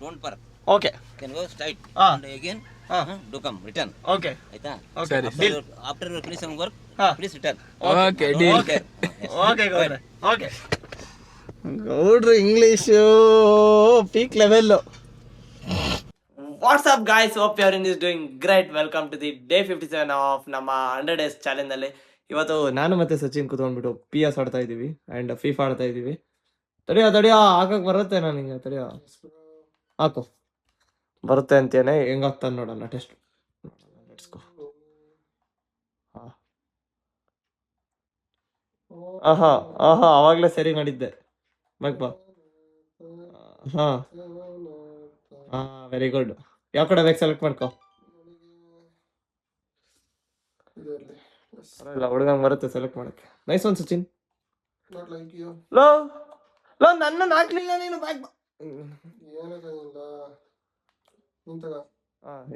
don't park. Okay. Can go straight. And again, do come, return. Okay. Aita? Okay. After you finish some work, please return. Okay, deal. Okay. Okay, ಗೌಡ್ರೆ. Okay. ಗೌಡ್ರು English peak level. What's up guys, hope your in is doing great. Welcome to the day 57 of ನಮ್ಮ 100 days challenge ನಲ್ಲಿ. ಇವತ್ತು ನಾನು ಮತ್ತೆ Sachin ಕೂತ್ಕೊಂಡ್ಬಿಟ್ಟು PS ಆಡ್ತಾ ಇದೀವಿ and FIFA ಆಡ್ತಾ ಇದೀವಿ. ತಡಿಯೋ ಹಾಕಕ್ ಬರುತ್ತೆ ನನಗೆ. ತಡಿಯೋ ಹಾಕು ಬರುತ್ತೆ ಅಂತೇನೆ. ಹೆಂಗಾಗ್ತಾನೆ ನೋಡೋಣ ಟೆಸ್ಟ್. Let's go. ಆಹಾ ಅವಾಗ್ಲೇ ಸರಿ ಮಾಡಿದ್ದೆ. ಬಾ. Very good. ಯಾವ ಕಡೆ ಬೇಕು ಸೆಲೆಕ್ಟ್ ಮಾಡ್ಕೋ. ಇಲ್ಲ ಹುಡುಗಂಗೆ ಬರುತ್ತೆ ಸೆಲೆಕ್ಟ್ ಮಾಡಕ್ಕೆ. Nice one Sachin. ಲೋ ನನ್ನ ಹಾಕ್ಲಿಲ್ಲ ನೀನು. ಬ್ಯಾಗ್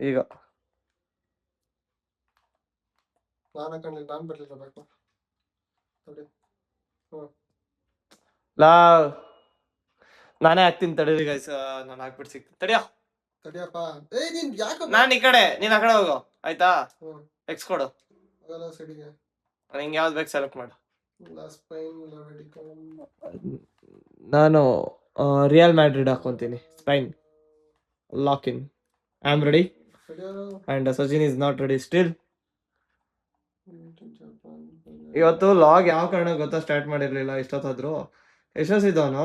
ಈಗ ನಾನೇ ಹಾಕ್ತೀನಿ ತಡೀರಿ ಗೈಸ್. ನಾನು ಹಾಕ್ಬಿಟ್ಟು ಸಿಗ್ತೀನಿ. ತಡಿಯಪ್ಪ. ನಾನು ಈ ಕಡೆ, ನೀನ್ ಆ ಕಡೆ ಹೋಗೋ ಆಯ್ತಾ. ಎಕ್ಸ್ ಕೊಡು. ನಿಂಗೆ ಯಾವ್ದು ಬೇಕು ಸೆಲೆಕ್ಟ್ ಮಾಡು. ನಾನು ರಿಯಲ್ ಮ್ಯಾಡ್ರಿಡ್ ಹಾಕೊಂತೀನಿ. Spin lock in. I am ready and Sachin is not ready still. ಇವತ್ತು ಲಾಗ್ ಯಾವ ಕಾರಣ ಗೊತ್ತಾ ಸ್ಟಾರ್ಟ್ ಮಾಡಿರ್ಲಿಲ್ಲ ಇಷ್ಟೊತ್ತಾದ್ರು. ಯಶಸ್ಸಿದ್ದವನು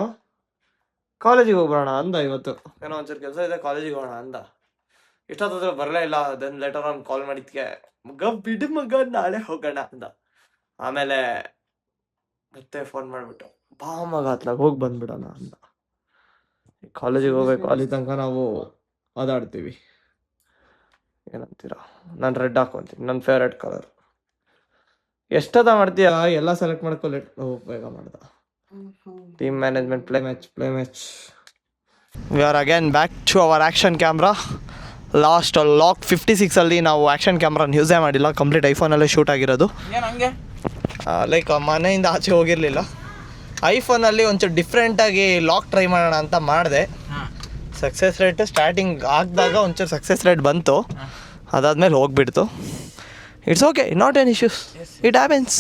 ಕಾಲೇಜಿಗೆ ಹೋಗ್ಬರೋಣ ಅಂದ. ಇವತ್ತು ಏನೋ ಒಂಚೂರು ಕೆಲಸ ಇದೆ, ಕಾಲೇಜಿಗೆ ಹೋಗೋಣ ಅಂದ. ಇಷ್ಟೊತ್ತಾದ್ರು ಬರಲೇ ಇಲ್ಲ. ದೆನ್ ಲೆಟರ್ ಆನ್ ಕಾಲ್ ಮಾಡಿದ್ಕೆ ಮಗ ಬಿಡು ಮಗ ನಾಳೆ ಹೋಗೋಣ ಅಂದ. ಆಮೇಲೆ ಮತ್ತೆ ಫೋನ್ ಮಾಡ್ಬಿಟ್ಟು ಬಾ ಮಗ ಅತ್ಲಾಗ ಹೋಗಿ ಬಂದ್ಬಿಡೋಣ ಅಂದ. ಕಾಲೇಜಿಗೆ ಹೋಗ್ಬೇಕು, ಅಲ್ಲಿ ತನಕ ನಾವು ಓದಾಡ್ತೀವಿ. ಏನಂತೀರಾ? ನಾನು ರೆಡ್ ಹಾಕೊಂತೀನಿ, ನನ್ನ ಫೇವ್ರೆಟ್ ಕಲರ್. ಎಷ್ಟದ ಮಾಡ್ತೀಯ? ಎಲ್ಲ ಸೆಲೆಕ್ಟ್ ಮಾಡ್ಕೊ. ಬೇಗ ಮಾಡ್ದ. Team management, play match. We are again back to our action camera. Last vlog 56 ಅಲ್ಲಿ ನಾವು ಆ್ಯಕ್ಷನ್ ಕ್ಯಾಮ್ರಾನ ಯೂಸೇ ಮಾಡಿಲ್ಲ. ಕಂಪ್ಲೀಟ್ ಐಫೋನಲ್ಲೇ ಶೂಟ್ ಆಗಿರೋದು. ಲೈಕ್ ಮನೆಯಿಂದ ಆಚೆ ಹೋಗಿರಲಿಲ್ಲ. ಐಫೋನಲ್ಲಿ ಒಂಚೂರು ಡಿಫ್ರೆಂಟಾಗಿ ಲಾಕ್ ಟ್ರೈ ಮಾಡೋಣ ಅಂತ ಮಾಡಿದೆ. ಸಕ್ಸಸ್ ರೇಟ್ ಸ್ಟಾರ್ಟಿಂಗ್ ಆಗಿದಾಗ ಒಂಚೂರು ಸಕ್ಸಸ್ ರೇಟ್ ಬಂತು. ಅದಾದಮೇಲೆ ಹೋಗ್ಬಿಡ್ತು. It's okay, not an issues, it happens.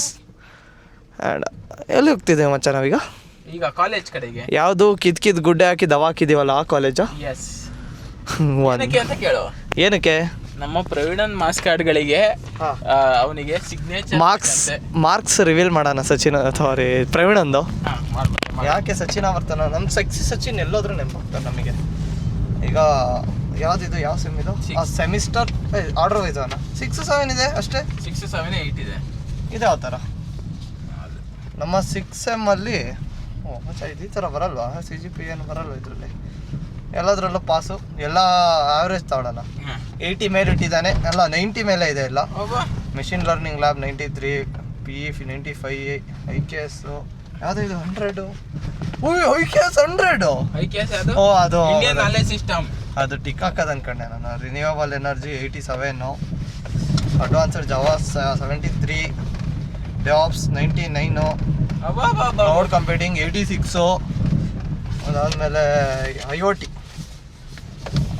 And ಎಲ್ಲಿ ಹೋಗ್ತಿದ್ದೇವೆ ಮಚ್ಚ ನಾವೀಗ? ಈಗ ಕಾಲೇಜ್ ಕಡೆಗೆ. ಯಾವುದು ಕಿದ್ ಗುಡ್ಡೆ ಹಾಕಿ ದವಾ ಹಾಕಿದೀವಲ್ಲ ಆ ಕಾಲೇಜಾ? ಅಂತ ಕೇಳು. ಏನಕ್ಕೆ? ನಮ್ಮ ಪ್ರವೀಣನ್ ಮಾರ್ಕ್ಸ್ ಕಾರ್ಡ್ಗಳಿಗೆ ಅವನಿಗೆ ಸಿಗ್ನೇಚರ್ ಮಾರ್ಕ್ಸ್ ರಿವೀಲ್ ಮಾಡೋಣ ಸಚಿನ್ ಸಾರಿ ಪ್ರವೀಣಂದು. ಯಾಕೆ ಸಚಿನ್ ಬರ್ತಾನ? ನಮ್ಮ ಸಚಿನ್ ಎಲ್ಲೋದ್ರೂ ನೆನಪಾಗ್ತಾನೆ ನಮಗೆ. ಈಗ ಯಾವ್ದಿದು, ಯಾವ ಸೆಮ್ ಇದು? ಸೆಮಿಸ್ಟರ್ ಆರ್ಡರ್ ವೈಸ್ ಅವನ 6, 7 ಇದೆ ಅಷ್ಟೇ. 6, 7, 8 ಇದೆ. ಇದೆ ಯಾವ ಥರ? ನಮ್ಮ 6 ಸೆಮ್ಮಲ್ಲಿ ಈ ಥರ ಬರಲ್ವಾ? CGP ಏನು ಬರಲ್ವ ಇದರಲ್ಲಿ? ಎಲ್ಲದರಲ್ಲೂ ಪಾಸು, ಎಲ್ಲ ಆವ್ರೇಜ್ ತಗೊಳ್ಳೋಣ. 80 ಮೇಲೆ ಇಟ್ಟಿದ್ದಾನೆ, ಎಲ್ಲ 90 ಮೇಲೆ ಇದೆ. ಎಲ್ಲ machine learning lab 93, PE 95, IKS ಯಾವುದು ಇದು 100. IKS 100. ಓ ಅದು ಇಂಡಿಯನ್ ನಾಲೆಜ್ ಸಿಸ್ಟಮ್. ಅದು ಟಿಕ್ ಹಾಕೋದು ಅನ್ಕೊಂಡೆ ನಾನು. Renewable energy 87, advanced Java 73, DevOps 99, cloud computing 86. ಅದಾದಮೇಲೆ IoT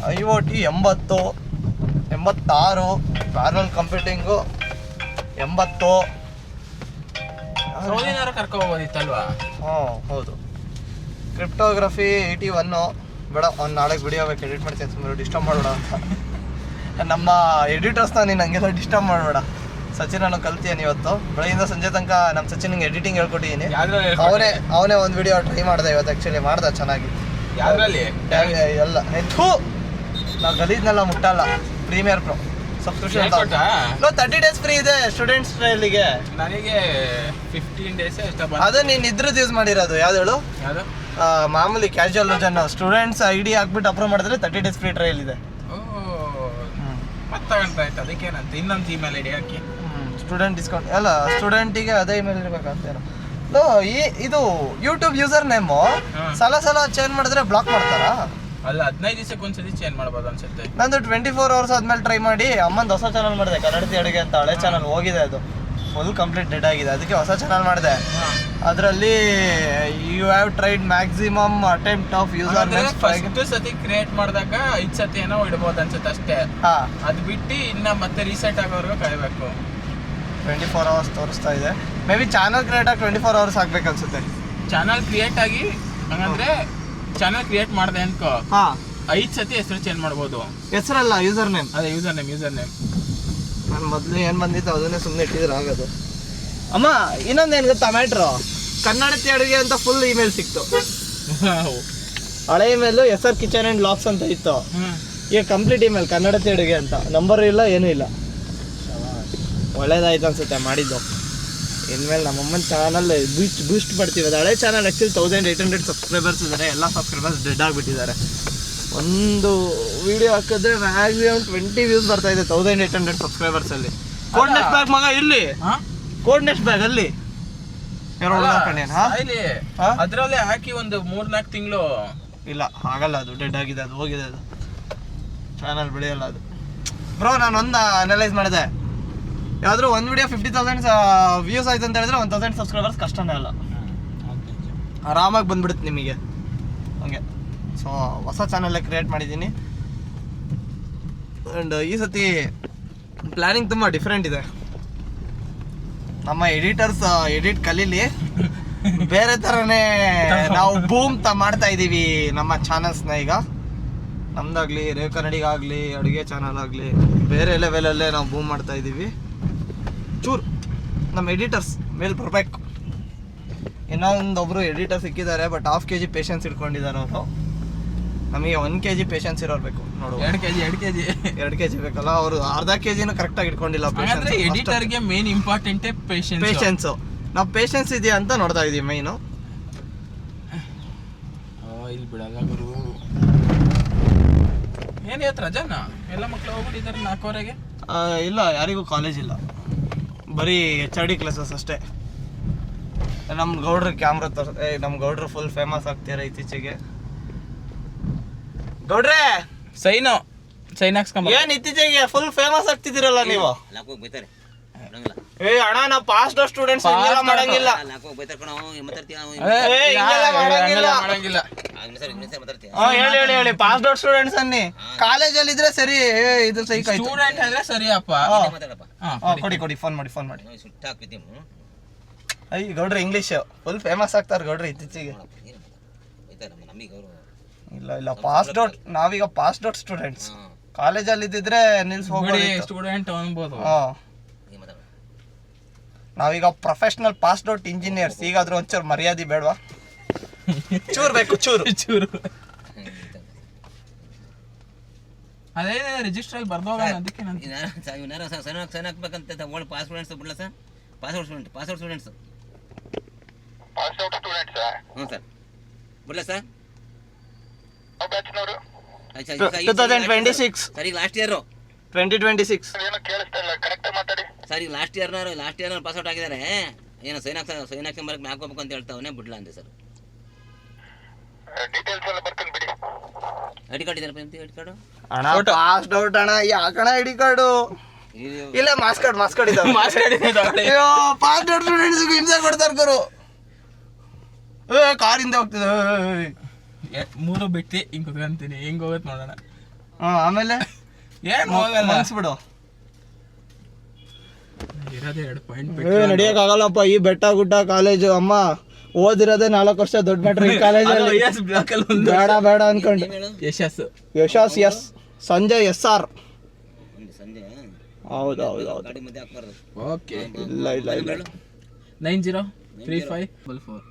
80, 86, ಪ್ಯಾರಲಲ್ ಕಂಪ್ಯೂಟಿಂಗು 80. ಕರ್ಕೋಬೋದಿತ್ತಲ್ವಾ? ಹೌದು. ಕ್ರಿಪ್ಟೋಗ್ರಫಿ 81. ಬೇಡ, ಅವ್ನು ನಾಳೆಗೆ ವಿಡಿಯೋ ಬೇಕು, ಎಡಿಟ್ ಮಾಡ್ತೀನಿ. ಸುಮ್ಮನೆ ಡಿಸ್ಟರ್ಬ್ ಮಾಡಬೇಡ ಅಂತ ನಮ್ಮ ಎಡಿಟರ್ಸ್ನ. ನೀನು ಹಂಗೆಲ್ಲ ಡಿಸ್ಟರ್ಬ್ ಮಾಡಬೇಡ. ಸಚಿನನ್ನು ಕಲ್ತಿಯೇನು ಇವತ್ತು ಬೆಳಗಿಂದ ಸಂಜೆ ತನಕ? ನಮ್ಮ ಸಚಿನ್ಗೆ ಎಡಿಟಿಂಗ್ ಹೇಳ್ಕೊಟ್ಟಿದ್ದೀನಿ. ಅವನೇ ಒಂದು ವಿಡಿಯೋ ಟ್ರೈ ಮಾಡಿದೆ ಇವತ್ತು. ಆ್ಯಕ್ಚುಲಿ ಮಾಡ್ದೆ ಚೆನ್ನಾಗಿ. ಎಲ್ಲ ನಾವು ಗಲೀಜ್ನೆಲ್ಲ ಮುಟ್ಟಲ್ಲ. Premier pro subscription 30 days free ಇದೆ ಸ್ಟೂಡೆಂಟ್ಸ್ ಟ್ರೈಲಿಗೆ. ನನಗೆ 15 days ಅದು ನೀನು ಇದ್ರದ್ದು ಯೂಸ್ ಮಾಡಿರೋದು. ಯಾವ್ದು ಹೇಳು? ಮಾಮೂಲಿ ಕ್ಯಾಶುವಲ್ ಜನ ಸ್ಟೂಡೆಂಟ್ಸ್ ID ಹಾಕ್ಬಿಟ್ಟು ಅಪ್ರೂವ್ ಮಾಡಿದ್ರೆ 30 days ಫ್ರೀ ಟ್ರಯಲ್ ಇದೆ. ಅದಕ್ಕೇನಂತ ಇನ್ನೊಂದು ಇಮೇಲ್ ID ಹಾಕಿ ಸ್ಟೂಡೆಂಟ್ ಡಿಸ್ಕೌಂಟ್ ಎಲ್ಲ. ಸ್ಟೂಡೆಂಟಿಗೆ ಅದೇ ಇಮೇಲ್ ಇರ್ಬೇಕಂತೇನೋ. ಇದು ಯೂಟ್ಯೂಬ್ ಯೂಸರ್ ನೇಮು ಸಲ ಚೇಂಜ್ ಮಾಡಿದ್ರೆ ಬ್ಲಾಕ್ ಮಾಡ್ತಾರಾ? ಅಲ್ಲ, 15 ದಿವಸಕ್ಕೆ ಒಂದ್ಸತಿ ಚೇಂಜ್ ಮಾಡ್ಬೋದು ಅನ್ಸುತ್ತೆ. ನಂದು 24 hours ಆದ್ಮೇಲೆ ಟ್ರೈ ಮಾಡಿ ಅಮ್ಮಂದು ಹೊಸ ಚಾನಲ್ ಮಾಡಿದೆ, ಕನ್ನಡತಿ ಅಡುಗೆ ಅಂತ. ಹಳೆ ಚಾನಲ್ ಹೋಗಿದೆ ಅದು. ಫುಲ್ ಕಂಪ್ಲೀಟ್ ಡೆಡ್ ಆಗಿದೆ. ಅದಕ್ಕೆ ಹೊಸ ಚಾನಲ್ ಮಾಡಿದೆ. ಅದರಲ್ಲಿ you have tried maximum attempt of user first ಸತಿ ಕ್ರಿಯೇಟ್ ಮಾಡಿದಾಗ 5 ಸತಿ ಏನೋ ಇಡ್ಬೋದು ಅನ್ಸುತ್ತೆ ಅಷ್ಟೇ. ಅದು ಬಿಟ್ಟು ಇನ್ನ ಮತ್ತೆ ರೀಸೆಟ್ ಆಗೋವರೆಗೂ ಕಾಯ್ಬೇಕು. 24 hours ತೋರಿಸ್ತಾ ಇದೆ. ಮೇ ಬಿ ಚಾನಲ್ ಕ್ರಿಯೇಟ್ ಆಗಿ 24 hours ಆಗ್ಬೇಕು ಅನ್ಸುತ್ತೆ. ಚಾನಲ್ ಕ್ರಿಯೇಟ್ ಆಗಿ ಹಂಗಂದ್ರೆ ಚಾನಲ್ ಕ್ರಿಯೇಟ್ ಮಾಡಿದೆ ಅನ್ಕೋ 5 ಸತಿ ಹೆಸರು ಚೇಂಜ್ ಮಾಡ್ಬೋದು. ಹೆಸರಲ್ಲ, ಯೂಸರ್ ನೇಮ್. ಅದೇ ಯೂಸರ್ ನೇಮ್. ನಾನು ಮೊದಲು ಏನು ಬಂದಿತ್ತು ಅದನ್ನೇ ಸುಮ್ಮನೆ ಇಟ್ಟಿದ್ರೆ ಆಗೋದು. ಅಮ್ಮ ಇನ್ನೊಂದೇನು ಗೊತ್ತಾ ಮ್ಯಾಟ್ರು, ಕನ್ನಡತಿ ಅಡುಗೆ ಅಂತ ಫುಲ್ ಇಮೇಲ್ ಸಿಕ್ತು. ಹಳೆ email SR kitchen and locks ಅಂತ ಇತ್ತು. ಈಗ ಕಂಪ್ಲೀಟ್ ಇಮೇಲ್ ಕನ್ನಡತಿ ಅಡುಗೆ ಅಂತ, ನಂಬರ್ ಇಲ್ಲ ಏನೂ ಇಲ್ಲ. ಒಳ್ಳೇದಾಯ್ತು ಅನ್ಸುತ್ತೆ ಮಾಡಿದ್ದು. ಇನ್ಮೇಲೆ ನಮ್ಮಮ್ಮನ ಚಾನಲ್ ಬೂಸ್ಟ್ ಪಡ್ತೀವಿ. ಅದು ಹಳೆ ಚಾನಲ್ ಆ್ಯಕ್ಚುಲಿ 1800 ಸಬ್ಸ್ಕ್ರೈಬರ್ಸ್ ಇದ್ದಾರೆ. ಎಲ್ಲ ಸಬ್ಸ್ಕ್ರೈಬರ್ಸ್ ಡೆಡ್ ಆಗಿಬಿಟ್ಟಿದ್ದಾರೆ. ಒಂದು ವಿಡಿಯೋ ಹಾಕಿದ್ರೆ ಮ್ಯಾಕ್ಸಿಮಮ್ 20 ವ್ಯೂಸ್ ಬರ್ತಾ ಇದೆ 1800 ಸಬ್ಸ್ಕ್ರೈಬರ್ಸಲ್ಲಿ. ಕೋಡ್ ನೆಕ್ಸ್ಟ್ ಬ್ಯಾಗ್ ಮಗ ಇಲ್ಲಿ, ಕೋಡ್ ನೆಕ್ಸ್ಟ್ ಬ್ಯಾಗ್ ಅಲ್ಲಿ ಅದ್ರಲ್ಲೇ ಹಾಕಿ ಒಂದು 3-4 ತಿಂಗಳು ಇಲ್ಲ ಆಗಲ್ಲ. ಅದು ಡೆಡ್ ಆಗಿದೆ, ಅದು ಹೋಗಿದೆ, ಅದು ಚಾನಲ್ ಬೆಳೆಯಲ್ಲ ಅದು. ಬ್ರೋ ನಾನು ಒಂದು ಅನಲೈಸ್ ಮಾಡಿದೆ, ಯಾವ್ದಾದ್ರು ಒಂದು ವಿಡಿಯೋ 50,000 ವ್ಯೂಸ್ ಆಯ್ತು ಅಂತ ಹೇಳಿದ್ರೆ 1000 ಸಬ್ಸ್ಕ್ರೈಬರ್ಸ್ ಕಷ್ಟನೇ ಅಲ್ಲ, ಆರಾಮಾಗಿ ಬಂದ್ಬಿಡುತ್ತೆ ನಿಮಗೆ ಹಂಗೆ. ಸೊ ಹೊಸ ಚಾನಲ್ ಕ್ರಿಯೇಟ್ ಮಾಡಿದ್ದೀನಿ. ಆ್ಯಂಡ್ ಈ ಸತಿ ಪ್ಲ್ಯಾನಿಂಗ್ ತುಂಬ ಡಿಫ್ರೆಂಟ್ ಇದೆ. ನಮ್ಮ ಎಡಿಟರ್ಸ್ ಎಡಿಟ್ ಕಲೀಲಿ, ಬೇರೆ ಥರನೇ ನಾವು ಬೂಮ್ ಮಾಡ್ತಾ ಇದ್ದೀವಿ ನಮ್ಮ ಚಾನಲ್ಸ್ನ. ಈಗ ನಮ್ದಾಗಲಿ ರೇವ್ ಕನ್ನಡಿಗಾಗಲಿ ಅಡುಗೆ ಚಾನಲ್ ಆಗಲಿ ಬೇರೆ ಲೆವೆಲಲ್ಲೇ ನಾವು ಬೂಮ್ ಮಾಡ್ತಾ ಇದ್ದೀವಿ. ಚೂರು ನಮ್ಮ ಎಡಿಟರ್ಸ್ ಮೇಲೆ ಬರಬೇಕು. ಇನ್ನೊಂದೊಬ್ರು ಎಡಿಟರ್ ಸಿಕ್ಕಿದ್ದಾರೆ, ಬಟ್ 1/2 kg ಪೇಷನ್ಸ್ ಇಟ್ಕೊಂಡಿದ್ದಾರೆ ಅವರು. ನಮಗೆ 1 kg ಪೇಷನ್ಸ್ ಇರೋರ್ಬೇಕು ನೋಡು. 2 kg ಬೇಕಲ್ಲ, ಅವರು ಅರ್ಧ kgನೂ ಕರೆಕ್ಟಾಗಿ ಇಟ್ಕೊಂಡಿಲ್ಲ. ಎಡಿಟರ್ಗೆ ಮೇನ್ ಇಂಪಾರ್ಟೆಂಟೇ ಪೇಷನ್ಸು. ನಾವು ಪೇಷನ್ಸ್ ಇದೆಯಾ ಅಂತ ನೋಡ್ತಾ ಇದೀವಿ ಮೈನು. ಇಲ್ಲಿ ಬಿಡಲ್ಲ ಗುರು. ಏನು ಇವತ್ತು ರಜಾನ? ಎಲ್ಲ ಮಕ್ಕಳು ಹೋಗ್ಬಿಟ್ಟಿದ್ದಾರೆ 4:00 ಇಲ್ಲ, ಯಾರಿಗೂ ಕಾಲೇಜ್ ಇಲ್ಲ, ಬರೀ HRD ಕ್ಲಾಸಸ್ ಅಷ್ಟೇ. ನಮ್ಮ ಗೌಡ್ರ ಕ್ಯಾಮ್ರಾ ನಮ್ಮ ಗೌಡ್ರು ಫುಲ್ ಫೇಮಸ್ ಆಗ್ತೀರ ಇತ್ತೀಚೆಗೆ. ಗೌಡ್ರೆ ಸೈನ್ ಹಾಕ್ಸ್ಕೊಂಬ. ಏನ್ ಇತ್ತೀಚೆಗೆ ಫುಲ್ ಫೇಮಸ್ ಆಗ್ತಿದ್ದೀರಲ್ಲ ನೀವು? ಏ ಅಣ್ಣ, ನಾವು ಪಾಸ್ಡ್ ಸ್ಟೂಡೆಂಟ್ಸ್ ಮಾಡಂಗಿಲ್ಲ. ಹೇಳಿ ಪಾಸ್ಡ್ ಔಟ್ ಸ್ಟೂಡೆಂಟ್ಸ್ ಅನ್ನಿ. ಕಾಲೇಜಲ್ಲಿ ಇದ್ರೆ ಸರಿ, ಇದು ಸೈಕ್ ಆಯ್ತು. ಸ್ಟೂಡೆಂಟ್ ಅಂದ್ರೆ ಸರಿಯಪ್ಪ. ಕೊಡಿ ಫೋನ್ ಮಾಡಿ. ಐ ಗೌಡ್ರೆ ಇಂಗ್ಲಿಷ್ ಫುಲ್ ಫೇಮಸ್ ಆಗ್ತಾರೆ ಗೌಡ್ರೆ ಇತ್ತೀಚೆಗೆ. ಇಲ್ಲ ಪಾಸ್ಡ್ ಔಟ್, ನಾವೀಗ ಪಾಸ್ಡ್ ಔಟ್ ಸ್ಟೂಡೆಂಟ್ಸ್. ಕಾಲೇಜಲ್ಲಿ ಇದ್ದಿದ್ರೆ ನಿಲ್ಸ್ ಹೋಗ್ಬಿಡಿ ಸ್ಟೂಡೆಂಟ್ ಅನ್ಬೋದು. ನಾವೀಗ ಪ್ರೊಫೆಷನಲ್ ಪಾಸ್ಡ್ ಔಟ್ ಇಂಜಿನಿಯರ್ಸ್. ಈಗಾದ್ರೂ ಒಂಚೂರು ಮರ್ಯಾದೆ ಬೇಡವಾ? ಚೂರು ಬೇಕು, ಚೂರು. ಅದೇ ರಿಜಿಸ್ಟರ್ ಅಲ್ಲಿ ಬರ್ದೋಗೋಣ. ಅದಕ್ಕೆ ಸೈನ್ ಹಾಕ್ಬೇಕಂತ ಒಳ್ಳೆ ಪಾಸ್ ಸ್ಟೂಡೆಂಟ್ಸ್ ಬಿಡಲ್ಲ ಸರ್. ಪಾಸ್ಔಟ್ ಸ್ಟೂಡೆಂಟ್ಸ್ ಹ್ಞೂ ಸರ್ ಬಿಡಲ್ಲ ಸರ್. 2026 ಸರ್. ಈಗ ಲಾಸ್ಟ್ ಇಯರ್ 2026 ಸರ್. ಈಗ ಲಾಸ್ಟ್ ಇಯರ್ ಪಾಸ್ಔಟ್ ಆಗಿದ್ದಾರೆ. ಏನೋ ಸೈನ್ ಹಾಕ್ಸ್ಕೊಂಬರಕ್ಕೆ ಹಾಕೋಬೇಕು ಅಂತ ಹೇಳ್ತಾವನೆ, ಬಿಡ್ಲ ಅಂದೆ ಸರ್. ಐಡಿ ಕಾರ್ಡ್ ಇದೆಯಲ್ಲ? ಐಡಿ ಕಾರ್ಡು ಅಣ್ಣ ಪಾಸ್ಡ್ ಔಟ್ ಅಣ್ಣ. ಯಾಕಣ್ಣ ಐಡಿ ಕಾರ್ಡು? ಇಲ್ಲ ಮಾಸ್ ಕಾರ್ಡ್ ಇದೆ. ಪಾಸ್ಡ್ ಔಟ್ ಸ್ಟೂಡೆಂಟ್ಸ್ ಹಿಂಸೆ ಕೊಡ್ತಾರೆ ಗುರು. ಕಾರಿಂದ ಹೋಗ್ತದೆ 3 ಬಿಟ್ಟು ಹಿಂಗ್ ಕುತ್ಕೊಂತೀನಿ. ಹೆಂಗ್ ಹೋಗತ್ ನೋಡೋಣ. ಆಮೇಲೆ ಏನ್ ಹೋಗಲ್ಲ ಅನ್ಸ್ಬಿಡು. ಇರೋದೇ 2 ಪಾಯಿಂಟ್ ನಡಿಯಕ್ ಆಗಲ್ಲಪ್ಪ ಈ ಬೆಟ್ಟ ಗುಡ್ಡ ಕಾಲೇಜು. ಅಮ್ಮ ಓದಿರೋದೇ 4 ವರ್ಷ ದೊಡ್ಡ ಮ್ಯಾಟ್ರ್ ಈ ಕಾಲೇಜಲ್ಲಿ. ಬೇಡ ಅನ್ಕೊಂಡು. Yashas S Sanjay SR. ಹೌದು. ಓಕೆ. ಇಲ್ಲ 903544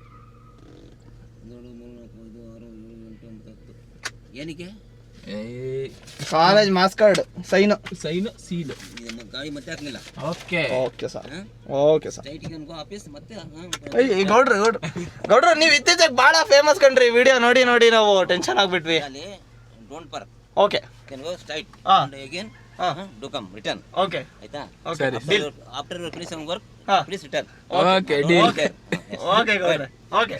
ಏನಕ್ಕೆ college marks card sign seal ಗಾಡಿ ಮತ್ತೆ ಹಾಕ್ಲಿಲ್ಲ. Okay sir. ಆಫೀಸ್ ಮತ್ತೆ ಗೌಡ್ರು ನೀವು ಇತ್ತೀಚೆಗೆ ಭಾಳ ಫೇಮಸ್ ಕಂಡ್ರಿ. ವಿಡಿಯೋ ನೋಡಿ ನಾವು ಟೆನ್ಷನ್ ಆಗ್ಬಿಟ್ವಿ. Don't per okay can go straight again do come return. Okay ಆಯ್ತಾ? After finish some work please return. Okay deal. Okay ಗೌಡ್ರೆ. ಓಕೆ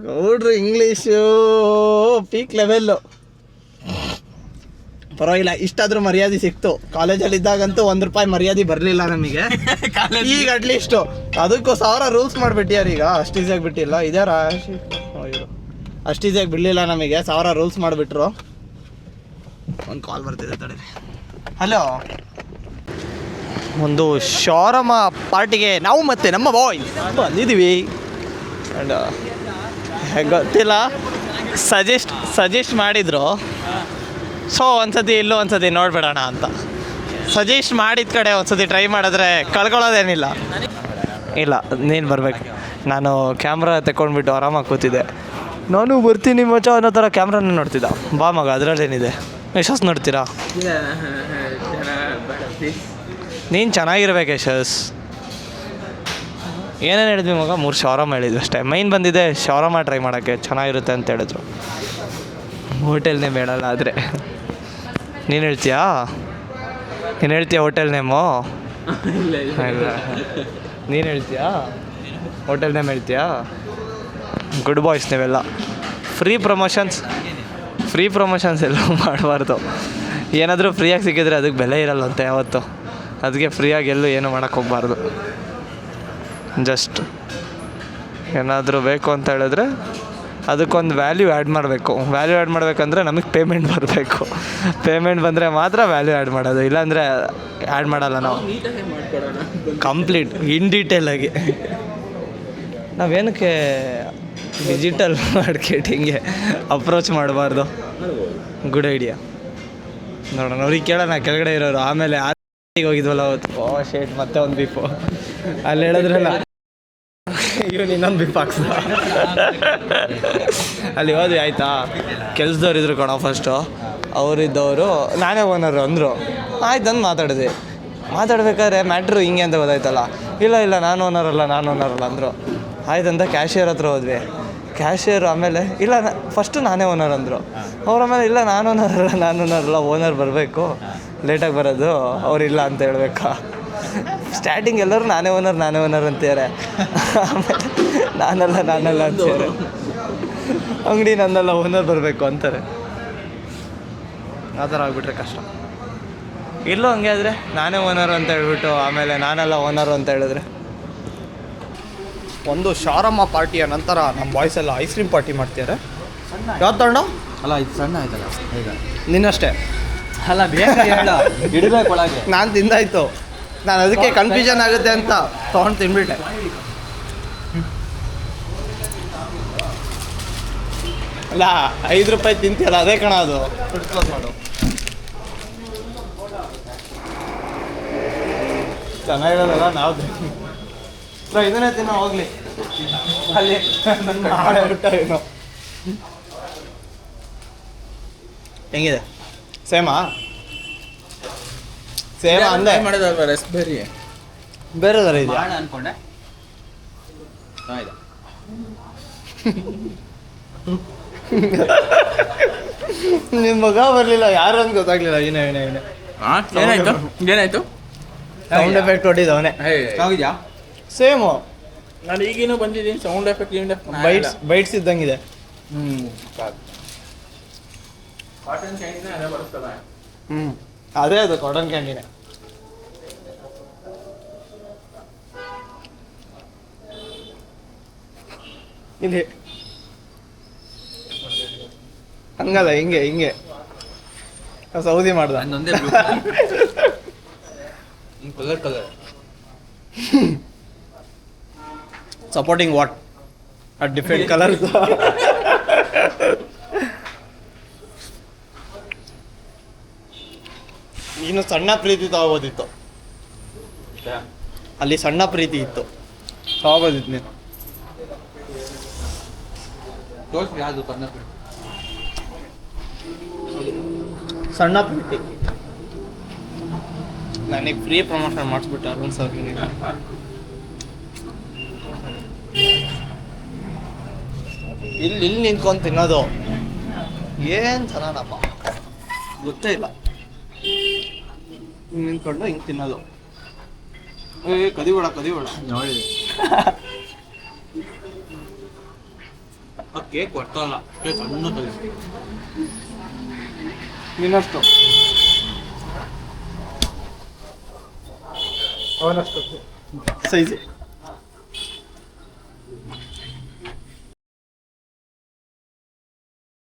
ಗೌಡ್ರು ಇಂಗ್ಲೀಷು ಪೀಕ್ ಲೆವೆಲ್ಲು. ಪರವಾಗಿಲ್ಲ, ಇಷ್ಟಾದ್ರೂ ಮರ್ಯಾದೆ ಸಿಕ್ತು. ಕಾಲೇಜಲ್ಲಿ ಇದ್ದಾಗಂತೂ 1 ರೂಪಾಯಿ ಮರ್ಯಾದೆ ಬರಲಿಲ್ಲ ನಮಗೆ. ಈಗ ಅಟ್ಲೀಸ್ಟು ಅದಕ್ಕೂ 1000 ರೂಲ್ಸ್ ಮಾಡಿಬಿಟ್ಟಿಯಾರ. ಈಗ ಅಷ್ಟು ಈಸಿಯಾಗಿ ಬಿಟ್ಟಿಲ್ಲ. ಇದಾರ ಅಷ್ಟು ಈಸಿಯಾಗಿ ಬಿಡಲಿಲ್ಲ ನಮಗೆ, 1000 ರೂಲ್ಸ್ ಮಾಡಿಬಿಟ್ರು. ಒಂದು ಕಾಲ್ ಬರ್ತಿದೆ ತಡೆ. ಹಲೋ, ಒಂದು ಶೋರಮ ಪಾರ್ಟಿಗೆ ನಾವು ಮತ್ತೆ ನಮ್ಮ ಬಾಯ್ ಬಂದಿದ್ದೀವಿ. ಆ್ಯಂಡ್ ಗೊತ್ತಿಲ್ಲ, ಸಜೆಸ್ಟ್ ಮಾಡಿದರು. ಸೊ ಒಂದ್ಸತಿ ಇಲ್ಲೂ ಒಂದ್ಸತಿ ನೋಡ್ಬಿಡೋಣ ಅಂತ ಸಜೆಸ್ಟ್ ಮಾಡಿದ ಕಡೆ ಒಂದ್ಸತಿ ಟ್ರೈ ಮಾಡಿದ್ರೆ ಕಳ್ಕೊಳ್ಳೋದೇನಿಲ್ಲ. ಇಲ್ಲ, ನೀನು ಬರಬೇಕು. ನಾನು ಕ್ಯಾಮ್ರಾ ತಗೊಂಡ್ಬಿಟ್ಟು ಆರಾಮಾಗಿ ಕೂತಿದ್ದೆ. ನಾನು ಬರ್ತೀನಿ ಮಚ್ಚ ಅನ್ನೋ ಥರ ಕ್ಯಾಮ್ರಾನ ನೋಡ್ತಿದ್ದ. ಬಾ ಮಗ, ಅದರಲ್ಲೇನಿದೆ. ಯಶಸ್ ನೋಡ್ತೀರಾ? ನೀನು ಚೆನ್ನಾಗಿರ್ಬೇಕು ಯಶಸ್. ಏನೇನು ಹೇಳಿದ್ವಿ ಮಗ? 3 ಶವರಮ್ಮ ಹೇಳಿದ್ವಿ ಅಷ್ಟೇ. ಮೈನ್ ಬಂದಿದೆ ಶವರಮ್ಮ ಟ್ರೈ ಮಾಡೋಕ್ಕೆ, ಚೆನ್ನಾಗಿರುತ್ತೆ ಅಂತ ಹೇಳಿದ್ರು. ಹೋಟೆಲ್ನೇ ಬೇಡಲ್ಲ ಆದರೆ ನೀನು ಹೇಳ್ತೀಯಾ ಹೋಟೆಲ್ ನೇಮು? ಇಲ್ಲ, ನೀನು ಹೇಳ್ತೀಯಾ ಹೋಟೆಲ್ ನೇಮ್ ಹೇಳ್ತೀಯಾ? ಗುಡ್ ಬಾಯ್ಸ್ ನೀವೆಲ್ಲ. ಫ್ರೀ ಪ್ರಮೋಷನ್ಸ್ ಎಲ್ಲ ಮಾಡಬಾರ್ದು. ಏನಾದರೂ ಫ್ರೀಯಾಗಿ ಸಿಕ್ಕಿದ್ರೆ ಅದಕ್ಕೆ ಬೆಲೆ ಇರಲ್ಲ ಅಂತ ಯಾವತ್ತು. ಅದಕ್ಕೆ ಫ್ರೀಯಾಗಿ ಎಲ್ಲೂ ಏನೂ ಮಾಡೋಕ್ಕೆ ಹೋಗ್ಬಾರ್ದು. ಜಸ್ಟ್ ಏನಾದರೂ ಬೇಕು ಅಂತ ಹೇಳಿದ್ರೆ ಅದಕ್ಕೊಂದು ವ್ಯಾಲ್ಯೂ ಆ್ಯಡ್ ಮಾಡಬೇಕು. ವ್ಯಾಲ್ಯೂ ಆ್ಯಡ್ ಮಾಡಬೇಕಂದ್ರೆ ನಮಗೆ ಪೇಮೆಂಟ್ ಬರಬೇಕು. ಪೇಮೆಂಟ್ ಬಂದರೆ ಮಾತ್ರ ವ್ಯಾಲ್ಯೂ ಆ್ಯಡ್ ಮಾಡೋದು, ಇಲ್ಲಾಂದರೆ ಆ್ಯಡ್ ಮಾಡಲ್ಲ ನಾವು. ಕಂಪ್ಲೀಟ್ ಇನ್ ಡೀಟೇಲಾಗಿ ನಾವೇನಕ್ಕೆ ಡಿಜಿಟಲ್ ಮಾರ್ಕೆಟಿಂಗ್ಗೆ ಅಪ್ರೋಚ್ ಮಾಡಬಾರ್ದು? Good idea. ನೋಡೋಣ, ಅವ್ರಿಗೆ ಕೇಳೋಣ ಕೆಳಗಡೆ ಇರೋರು. ಆಮೇಲೆ ಹೋಗಿದ್ವಲ್ಲ ಅವತ್ತು, ಶೇಟ್ ಮತ್ತೆ ಒಂದು ಬೀಫು ಅಲ್ಲಿ ಹೇಳಿದ್ರಲ್ಲ, ಇವನು ಇನ್ನೊಂದು ಬೀಫ್ ಹಾಕ್ಸ್ದ. ಅಲ್ಲಿ ಹೋದ್ವಿ ಆಯಿತಾ, ಕೆಲ್ಸದವ್ರು ಇದ್ರು ಕಣೋ ಫಸ್ಟು. ಅವರಿದ್ದವರು ನಾನೇ ಓನರು ಅಂದರು. ಆಯ್ತು ಅಂದು ಮಾತಾಡ್ಬೇಕಾದ್ರೆ ಮ್ಯಾಟ್ರು ಹಿಂಗೆ ಅಂತ ಗೊತ್ತಾಯ್ತಲ್ಲ. ಇಲ್ಲ ನಾನು ಓನರಲ್ಲ ಅಂದರು. ಆಯ್ತಂತ ಕ್ಯಾಶಿಯರ್ ಹತ್ರ ಹೋದ್ವಿ. ಕ್ಯಾಶಿಯರ್ ಆಮೇಲೆ ಇಲ್ಲ ಫಸ್ಟು ನಾನೇ ಓನರ್ ಅಂದರು. ಅವ್ರ ಆಮೇಲೆ ಇಲ್ಲ ನಾನು ಓನರಲ್ಲ ಓನರ್ ಬರಬೇಕು, ಲೇಟಾಗಿ ಬರೋದು, ಅವರಿಲ್ಲ ಅಂತ ಹೇಳ್ಬೇಕಾ. ಸ್ಟಾರ್ಟಿಂಗ್ ಎಲ್ಲರೂ ನಾನೇ ಓನರ್ ಅಂತಾರೆ. ಆಮೇಲೆ ನಾನಲ್ಲ ಅಂತಾರೆ. ಅಂಗಡಿ ನನ್ನೆಲ್ಲ ಓನರ್ ಬರಬೇಕು ಅಂತಾರೆ. ಆ ಥರ ಆಗಿಬಿಟ್ರೆ ಕಷ್ಟ. ಇಲ್ಲೂ ಹಂಗೆ ಆದರೆ ನಾನೇ ಓನರು ಅಂತ ಹೇಳ್ಬಿಟ್ಟು ಆಮೇಲೆ ನಾನೆಲ್ಲ ಓನರು ಅಂತ ಹೇಳಿದ್ರೆ. ಒಂದು ಶಾರಮ್ಮ ಪಾರ್ಟಿಯ ನಂತರ ನಮ್ಮ ಬಾಯ್ಸ್ ಎಲ್ಲ ಐಸ್ ಕ್ರೀಮ್ ಪಾರ್ಟಿ ಮಾಡ್ತಿದ್ದಾರೆ. ಯಾವ್ದು ತಗೊಂಡು? ಅಲ್ಲ, ಇದು ಸಣ್ಣ ಆಯ್ತಲ್ಲ ಈಗ. ನಿನ್ನಷ್ಟೇ ಅಲ್ಲ, ಬೇಗ ಹೇಳ, ಇಡಬೇಕು ಒಳಗೆ. ನಾನು ತಿಂದಾಯ್ತು. ನಾನು ಅದಕ್ಕೆ ಕನ್ಫ್ಯೂಷನ್ ಆಗುತ್ತೆ ಅಂತ ತೊಗೊಂಡು ತಿನ್ಬಿಟ್ಟೆ. ಅಲ್ಲ, 5 ರೂಪಾಯಿ ತಿಂತೀಯಲ್ಲ, ಅದೇ ಕಣ ಅದು. ಕ್ಲೋಸ್ ಮಾಡು. ಚೆನ್ನಾಗಿರೋದಲ್ಲ, ನಾವು ಇದನ್ನೇ ತಿನ್ನೋ ಹೋಗ್ಲಿ. ಅಲ್ಲಿ ನಾಳೆ ಊಟ ಏನೋ ಹೆಂಗಿದೆ? ಸೇಮಾ ಅಂದೆ ಮಾಡಿದಲ್ವ ರಸ್ಬೆರಿ? ಬೇರೆ ಥರ ಇದೆ ಅನ್ಕೊಂಡೆ. ನಿಮ್ಮ ಮಗ ಬರಲಿಲ್ಲ, ಯಾರು ಅಂತ ಗೊತ್ತಾಗ್ಲಿಲ್ಲ. ಏನಾಯ್ತು? ಸೌಂಡ್ ಎಫೆಕ್ಟ್ ಹೊಟ್ಟಿದ್ದು ಅವನೇ. ಹೋಗಿದ್ಯಾ? ಸೇಮು. ನಾನು ಈಗೇನೋ ಬಂದಿದ್ದೀನಿ. ಸೌಂಡ್ ಎಫೆಕ್ಟ್ ಬೈಟ್ಸ್ ಇದ್ದಂಗಿದೆ. ಕಾಟನ್ ಕ್ಯಾಂಟೀನ್ ಅದೇ ಬರುತ್ತಲ್ಲ. ಅದೇ ಅದು ಕಾಟನ್ ಕ್ಯಾಂಟೀನೇ. ಇಲ್ಲಿ ಹಂಗಲ್ಲ, ಹಿಂಗೆ ಸೌದಿ ಮಾಡ್ದ. Colour supporting what at different colours. ಇನ್ನು ಸಣ್ಣ ಪ್ರೀತಿ ತಗೋಬೋದಿತ್ತು. ಅಲ್ಲಿ ಸಣ್ಣ ಪ್ರೀತಿ ಇತ್ತು, ತಗೋಬೋದಿತ್ತು ನೀನು. ಯಾವುದು ಸಣ್ಣ ಪ್ರೀತಿ ನನಗೆ ಫ್ರೀ ಪ್ರಮೋಷನ್ ಮಾಡಿಸ್ಬಿಟ್ಟು ಅರುಣ್ ಸರ್. ಇಲ್ಲಿ ನಿಂತ್ಕೊಂಡು ತಿನ್ನೋದು ಏನು ಚೆನ್ನಾನಪ್ಪ, ಗೊತ್ತೇ ಇಲ್ಲ. ಹಿಂಗೆ ನಿಂತ್ಕೊಂಡು ಹಿಂಗೆ ತಿನ್ನೋದು. ಕದಿಬೇಡ ನೋಡಿ. ಆ ಕೇಕ್ ಕೊಡ್ತಲ್ಲ ಕೇಕ್ ಸಣ್ಣ ತಲೆ ಇನ್ನಷ್ಟು ಅವನಷ್ಟು ಸೈಜ್